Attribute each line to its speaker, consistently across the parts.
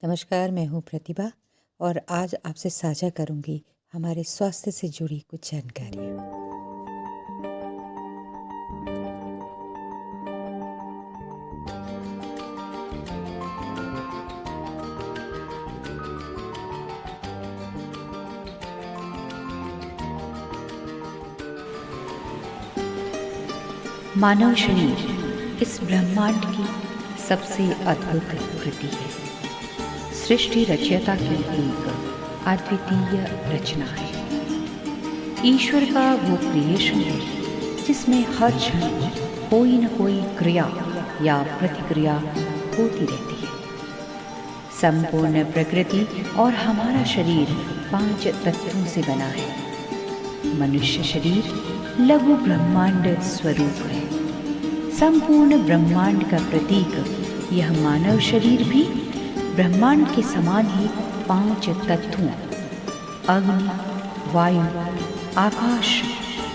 Speaker 1: नमस्कार, मैं हूँ प्रतिभा और आज आपसे साझा करूँगी हमारे स्वास्थ्य से जुड़ी कुछ जानकारियाँ। मानव शरीर इस ब्रह्मांड की सबसे अद्भुत कृति है। सृष्टि रचयिता की एक अद्वितीय रचना है। ईश्वर का वो क्रिएशन है जिसमें हर क्षण कोई न कोई क्रिया या प्रतिक्रिया होती रहती है। संपूर्ण प्रकृति और हमारा शरीर 5 तत्वों से बना है। मनुष्य शरीर लघु ब्रह्मांड स्वरूप है। संपूर्ण ब्रह्मांड का प्रतीक यह मानव शरीर भी ब्रह्मांड के समान ही 5 तत्वों अग्नि, वायु, आकाश,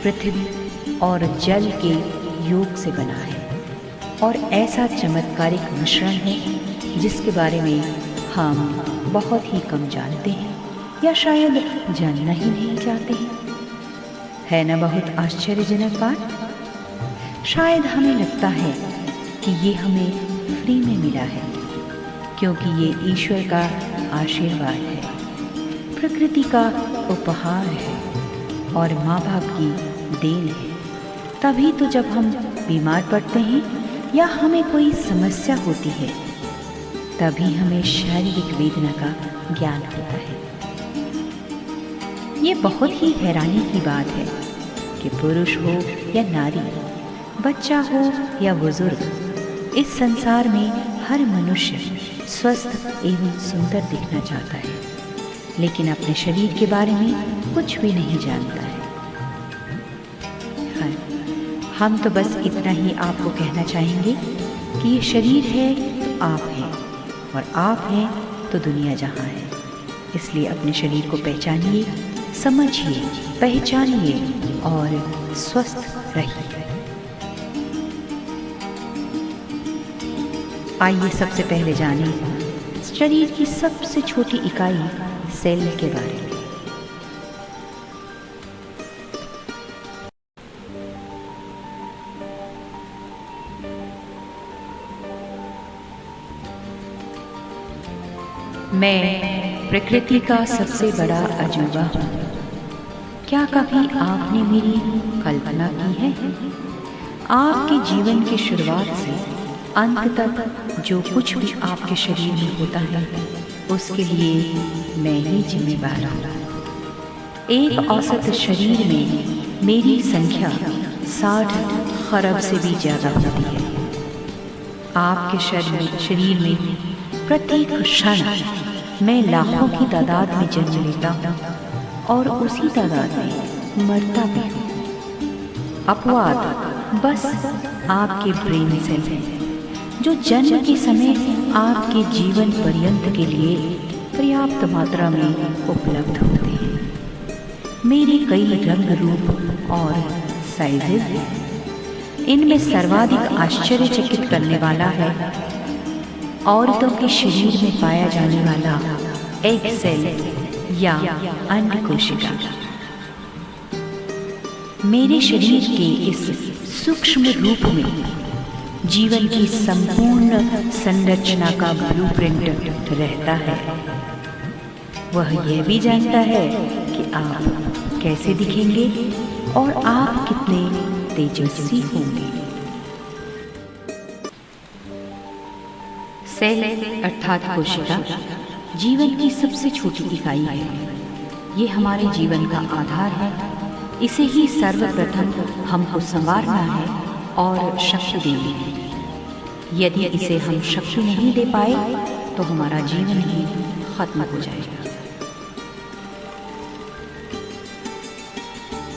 Speaker 1: पृथ्वी और जल के योग से बना है और ऐसा चमत्कारिक मिश्रण है जिसके बारे में हम बहुत ही कम जानते हैं या शायद जानना ही नहीं चाहते हैं। है ना बहुत आश्चर्यजनक बात? शायद हमें लगता है कि ये हमें फ्री में मिला है क्योंकि ये ईश्वर का आशीर्वाद है, प्रकृति का उपहार है और माँ बाप की देन है। तभी तो जब हम बीमार पड़ते हैं या हमें कोई समस्या होती है तभी हमें शारीरिक वेदना का ज्ञान होता है। ये बहुत ही हैरानी की बात है कि पुरुष हो या नारी, बच्चा हो या बुजुर्ग, इस संसार में हर मनुष्य स्वस्थ एवं सुंदर दिखना चाहता है, लेकिन अपने शरीर के बारे में कुछ भी नहीं जानता है। हम तो बस इतना ही आपको कहना चाहेंगे कि ये शरीर है तो आप हैं और आप हैं तो दुनिया जहां है। इसलिए अपने शरीर को पहचानिए, समझिए, पहचानिए और स्वस्थ रहिए। आइए सबसे पहले जानें शरीर की सबसे छोटी इकाई सेल के बारे में। मैं प्रकृति का सबसे बड़ा अजूबा हूँ। क्या कभी आपने मेरी कल्पना की है? आपके जीवन की शुरुआत से अंत तक जो कुछ भी आपके शरीर में होता है उसके लिए मैं ही जिम्मेदार हूँ। एक औसत शरीर में मेरी संख्या 60 खरब से भी ज़्यादा होती है। आपके शरीर में प्रत्येक क्षण मैं लाखों की तादाद में जन्म लेता हूँ और उसी तादाद में मरता भी हूँ। अपवाद बस आपके ब्रेन सेल हैं जो जन्म के समय आपके जीवन पर्यंत के लिए पर्याप्त मात्रा में उपलब्ध होते हैं। मेरे कई रंग रूप और साइजेज हैं। इनमें सर्वाधिक आश्चर्यचकित करने वाला है औरतों के शरीर में पाया जाने वाला एग सेल या अंड कोशिका। मेरे शरीर के इस सूक्ष्म रूप में जीवन की संपूर्ण संरचना का ब्लूप्रिंट रहता है। वह यह भी जानता है कि आप कैसे दिखेंगे और आप कितने तेजस्वी होंगे। सेल अर्थात कोशिका जीवन की सबसे छोटी इकाई है। ये हमारे जीवन का आधार है। इसे ही सर्वप्रथम हमको संवारना है और शक्ति देनी है। यदि इसे हम शक्ति नहीं दे पाए तो हमारा जीवन ही खत्म हो जाएगा।